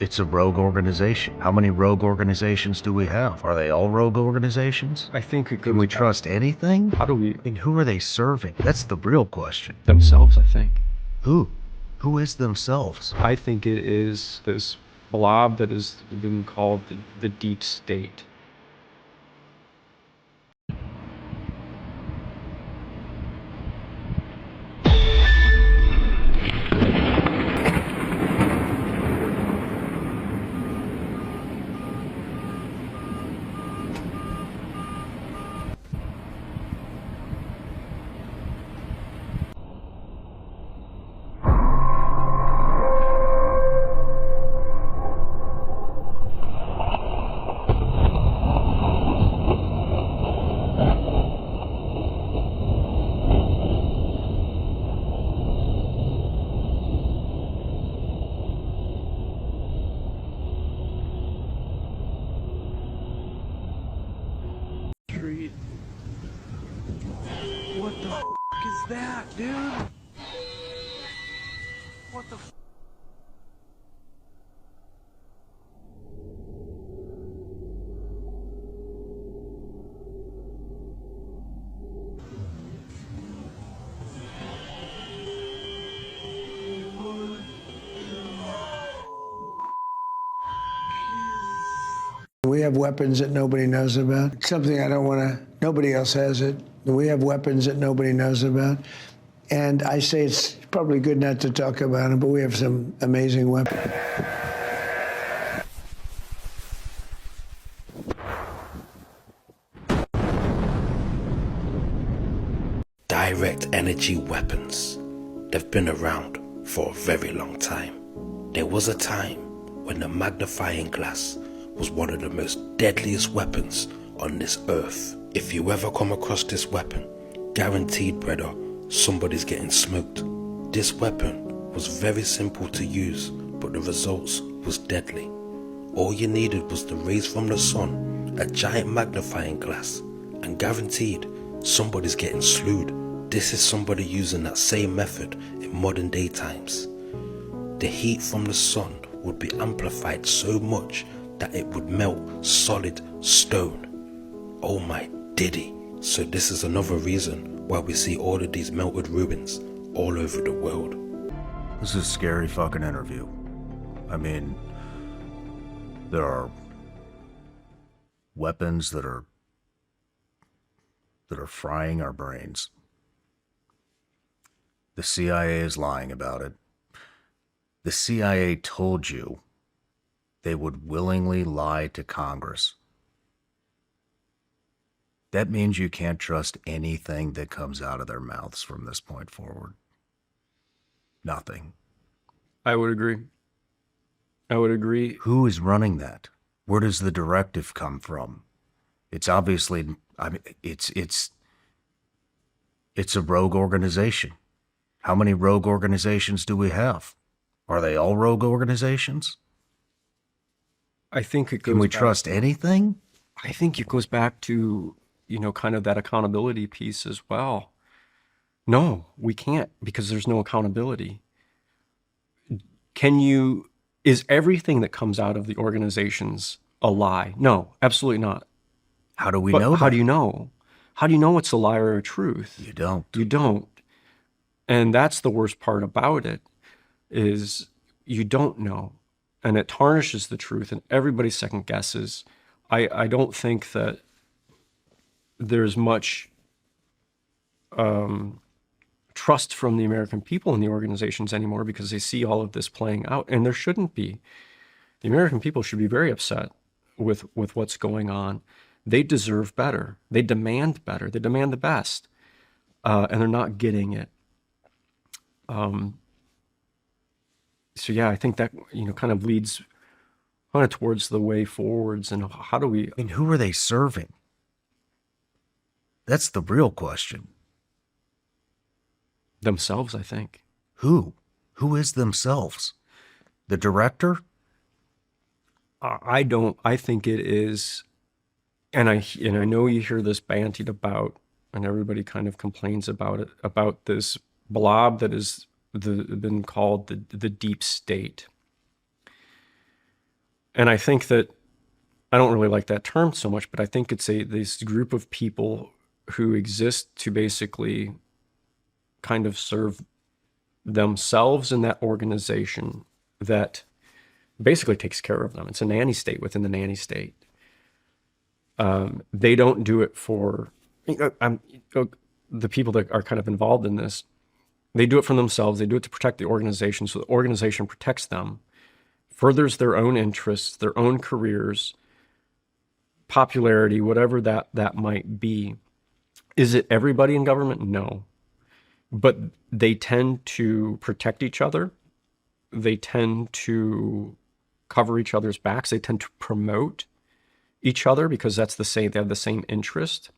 It's a rogue organization. How many rogue organizations do we have? Are they all rogue organizations? I think it goes. Can we trust anything? How do we? I mean, who are they serving? That's the real question. Themselves, I think. Who? Who is themselves? I think it is this blob that has been called the deep state. What the f is that, dude? What the f? We have weapons that nobody knows about. It's something I don't want to, nobody else has it. We have weapons that nobody knows about. And I say it's probably good not to talk about them, but we have some amazing weapons. Direct energy weapons. They've been around for a very long time. There was a time when the magnifying glass was one of the most deadliest weapons on this earth. If you ever come across this weapon, guaranteed, brother, somebody's getting smoked. This weapon was very simple to use, but the results was deadly. All you needed was the rays from the sun, a giant magnifying glass, and guaranteed somebody's getting slewed. This is somebody using that same method in modern day times. The heat from the sun would be amplified so much that it would melt solid stone. Oh my diddy. So this is another reason why we see all of these melted ruins all over the world. This is a scary fucking interview. I mean, there are weapons that are frying our brains. The CIA is lying about it. The CIA told you they would willingly lie to Congress. That means you can't trust anything that comes out of their mouths from this point forward. Nothing. I would agree. I would agree. Who is running that? Where does the directive come from? It's obviously, I mean, it's a rogue organization. How many rogue organizations do we have? Are they all rogue organizations? I think it goes. Can we back, trust anything? I think it goes back to, kind of that accountability piece as well. No, we can't, because there's no accountability. Is everything that comes out of the organizations a lie? No, absolutely not. How do we But know how that? do you know? How do you know it's a lie or a truth? You don't. You don't. And that's the worst part about it, is you don't know. And it tarnishes the truth, and everybody second guesses. I don't think that there's much trust from the American people in the organizations anymore, because they see all of this playing out, and there shouldn't be. The American people should be very upset with what's going on. They deserve better. They demand better. They demand the best, and they're not getting it. So yeah, I think that kind of leads kind of towards the way forwards. And how do we? I mean, who are they serving? That's the real question. Themselves, I think. Who? Who is themselves? The director? I don't. I think it is, and I know you hear this bantied about, and everybody kind of complains about it, about this blob that has been called the deep state. And I think that I don't really like that term so much, but I think it's this group of people who exist to basically kind of serve themselves in that organization that basically takes care of them. It's a nanny state within the nanny state. They don't do it for the people that are kind of involved in this. They do it for themselves. They do it to protect the organization, so the organization protects them, furthers their own interests, their own careers, popularity, whatever that might be. Is it everybody in government? No. But they tend to protect each other. They tend to cover each other's backs. They tend to promote each other because they have the same interest.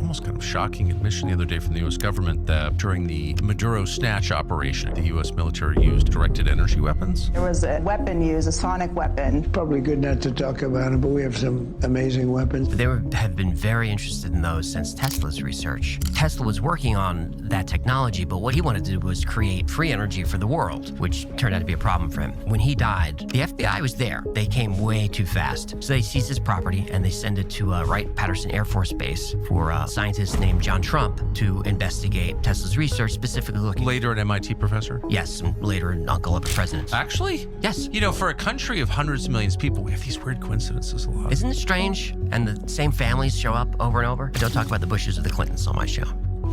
Almost kind of shocking admission the other day from the U.S. government that during the Maduro snatch operation, the U.S. military used directed energy weapons. There was a weapon used, a sonic weapon. Probably good not to talk about it, but we have some amazing weapons. They have been very interested in those since Tesla's research. Tesla was working on that technology, but what he wanted to do was create free energy for the world, which turned out to be a problem for him. When he died, the FBI was there. They came way too fast. So they seized his property and they sent it to Wright-Patterson Air Force Base for a scientist named John Trump to investigate Tesla's research, specifically looking... Later an MIT professor? Yes, and later an uncle of a president. Actually? Yes. You know, for a country of hundreds of millions of people, we have these weird coincidences a lot. Isn't it strange? And the same families show up over and over. I don't talk about the Bushes or the Clintons on my show,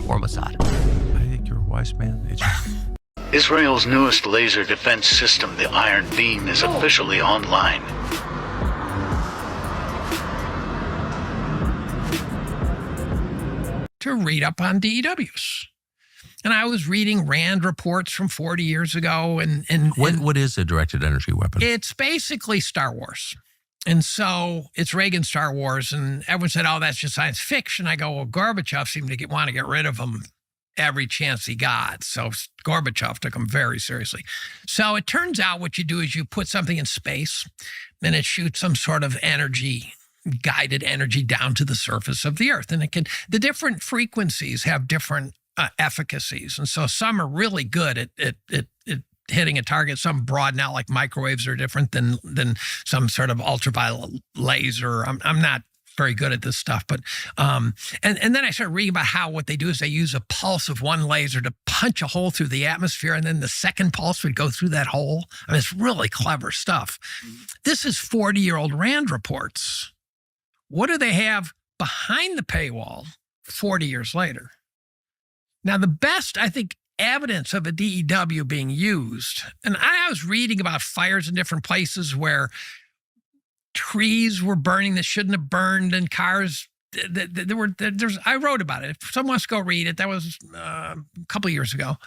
or Mossad. I think you're a wise man. Israel's newest laser defense system, the Iron Beam, is officially online. To read up on DEWs. And I was reading RAND reports from 40 years ago. And what is a directed energy weapon? It's basically Star Wars. And so it's Reagan's Star Wars. And everyone said, oh, that's just science fiction. I go, well, Gorbachev seemed to want to get rid of them every chance he got. So Gorbachev took them very seriously. So it turns out what you do is you put something in space, then it shoots some sort of guided energy down to the surface of the earth. And the different frequencies have different efficacies. And so some are really good at hitting a target. Some broaden out, like microwaves are different than some sort of ultraviolet laser. I'm not very good at this stuff, but and then I started reading about what they do is they use a pulse of one laser to punch a hole through the atmosphere, and then the second pulse would go through that hole. I mean, it's really clever stuff. This is 40-year-old RAND reports. What do they have behind the paywall 40 years later? Now, the best, I think, evidence of a DEW being used, and I was reading about fires in different places where trees were burning that shouldn't have burned, and cars, I wrote about it. If someone wants to go read it, that was a couple of years ago.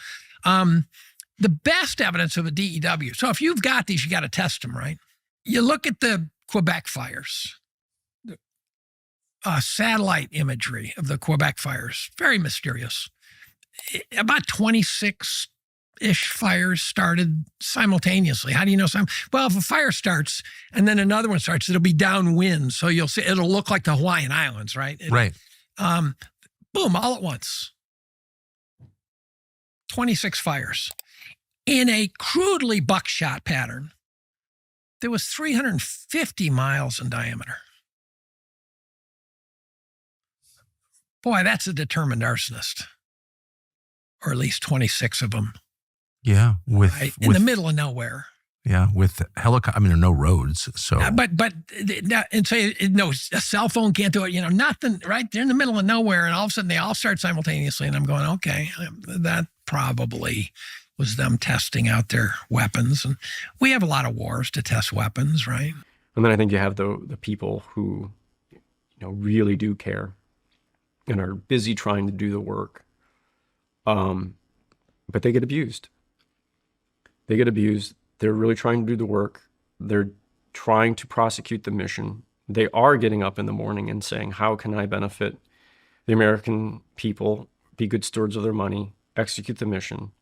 The best evidence of a DEW, so if you've got these, you got to test them, right? You look at the Quebec fires. Satellite imagery of the Quebec fires, very mysterious. About 26-ish fires started simultaneously. How do you know some? Well, if a fire starts and then another one starts, it'll be downwind. So you'll see, it'll look like the Hawaiian Islands, right? Right. Boom, all at once. 26 fires. In a crudely buckshot pattern, there was 350 miles in diameter. Boy, that's a determined arsonist. Or at least 26 of them. Yeah. In the middle of nowhere. Yeah. With helicopter, I mean, there are no roads. So. And say, no, a cell phone can't do it, nothing, right? They're in the middle of nowhere, and all of a sudden they all start simultaneously. And I'm going, okay, that probably was them testing out their weapons. And we have a lot of wars to test weapons, right? And then I think you have the people who, really do care and are busy trying to do the work. But they get abused. They're really trying to do the work. They're trying to prosecute the mission. They are getting up in the morning and saying, how can I benefit the American people, be good stewards of their money, execute the mission,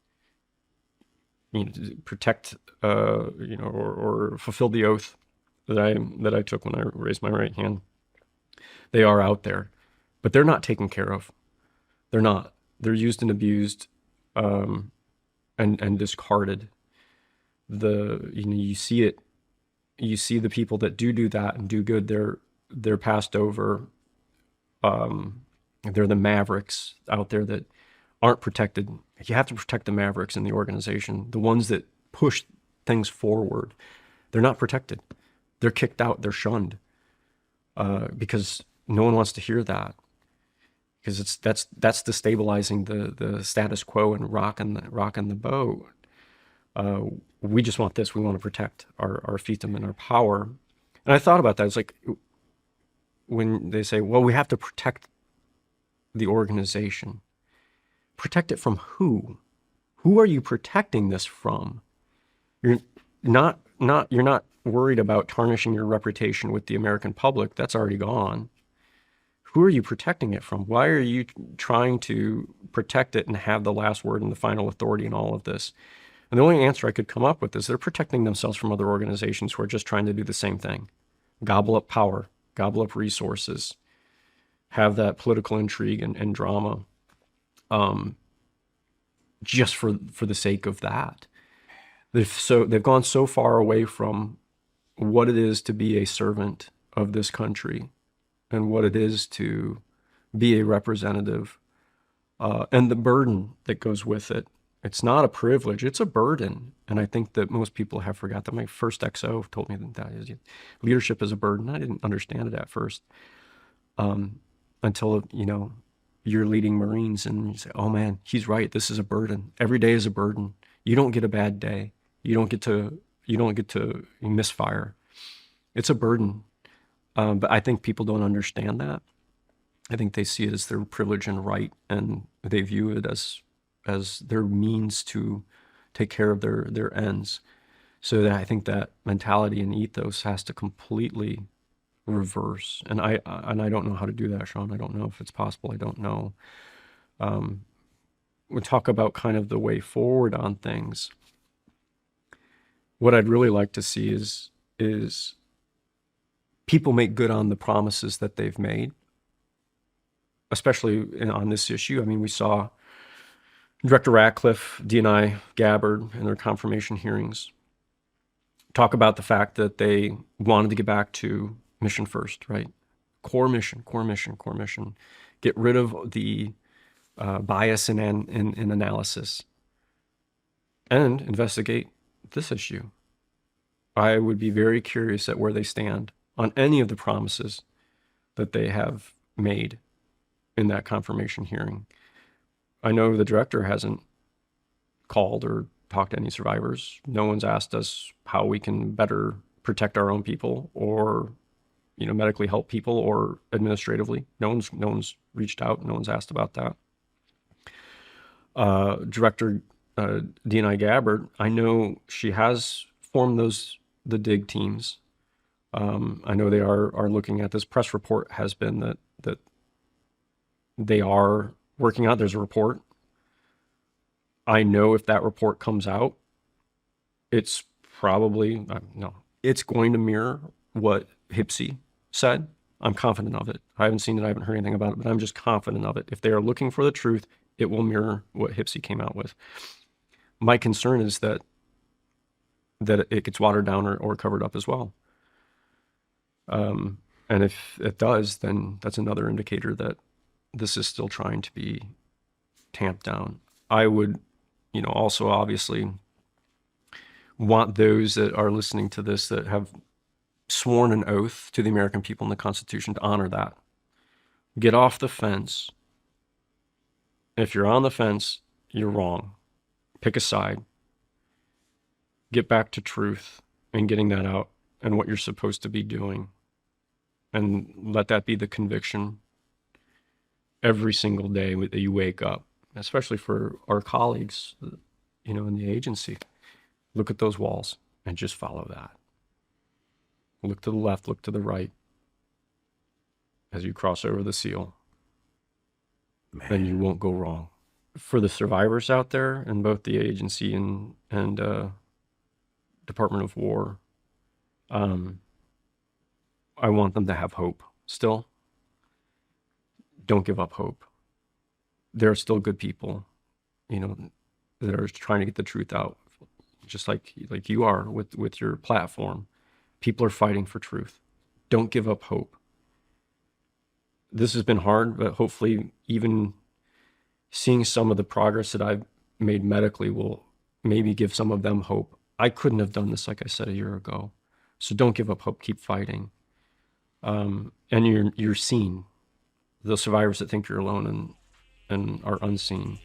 protect, or fulfill the oath that I took when I raised my right hand. They are out there, but they're not taken care of. They're not. They're used and abused, and discarded. You see it you see the people that do that and do good, they're passed over. They're the mavericks out there that aren't protected. You have to protect the mavericks in the organization, the ones that push things forward. They're not protected. They're kicked out. They're shunned because no one wants to hear that, because that's destabilizing the status quo and rocking the boat. We just want this. We want to protect our fiefdom and our power. And I thought about that. It's like when they say, well, we have to protect the organization. Protect it from who? Who are you protecting this from? You're not worried about tarnishing your reputation with the American public. That's already gone. Who are you protecting it from? Why are you trying to protect it and have the last word and the final authority in all of this? And the only answer I could come up with is they're protecting themselves from other organizations who are just trying to do the same thing. Gobble up power, gobble up resources, have that political intrigue and drama, just for the sake of that. They've gone so far away from what it is to be a servant of this country and what it is to be a representative, and the burden that goes with it. It's not a privilege, it's a burden. And I think that most people have forgot that. My first XO told me that is, leadership is a burden. I didn't understand it at first, until, you're leading Marines and you say, oh man, he's right. This is a burden. Every day is a burden. You don't get a bad day. You don't get to misfire. It's a burden. But I think people don't understand that. I think they see it as their privilege and right, and they view it as their means to take care of their ends. So that I think that mentality and ethos has to completely reverse. And I don't know how to do that, Shawn. I don't know if it's possible. I don't know. We talk about kind of the way forward on things. What I'd really like to see is people make good on the promises that they've made, especially on this issue. I mean, we saw Director Ratcliffe, DNI Gabbard, in their confirmation hearings talk about the fact that they wanted to get back to mission first, right? Core mission. Get rid of the bias in analysis and investigate this issue. I would be very curious at where they stand on any of the promises that they have made in that confirmation hearing. I know the director hasn't called or talked to any survivors. No one's asked us how we can better protect our own people or, medically help people or administratively. No one's reached out. No one's asked about that. Director DNI Gabbard, I know she has formed the dig teams. I know they are looking at this. Press report has been that they are working out. There's a report. I know if that report comes out, it's probably, it's going to mirror what HPSI said. I'm confident of it. I haven't seen it. I haven't heard anything about it, but I'm just confident of it. If they are looking for the truth, it will mirror what HPSI came out with. My concern is that it gets watered down or covered up as well. And if it does, then that's another indicator that this is still trying to be tamped down. I would, also obviously want those that are listening to this that have sworn an oath to the American people and the Constitution to honor that. Get off the fence. If you're on the fence, you're wrong. Pick a side. Get back to truth and getting that out and what you're supposed to be doing. And let that be the conviction every single day that you wake up, especially for our colleagues, in the agency. Look at those walls and just follow that. Look to the left, look to the right as you cross over the seal. Then you won't go wrong. For the survivors out there in both the agency and Department of War, I want them to have hope still. Don't give up hope. There are still good people, that are trying to get the truth out, just like you are with your platform. People are fighting for truth. Don't give up hope. This has been hard, but hopefully even seeing some of the progress that I've made medically will maybe give some of them hope. I couldn't have done this, like I said, a year ago. So don't give up hope. Keep fighting. And you're seen. The survivors that think you're alone and are unseen.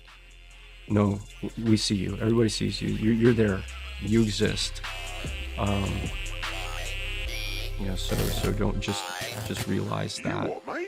No, we see you. Everybody sees you. You're there. You exist. So don't just realize that.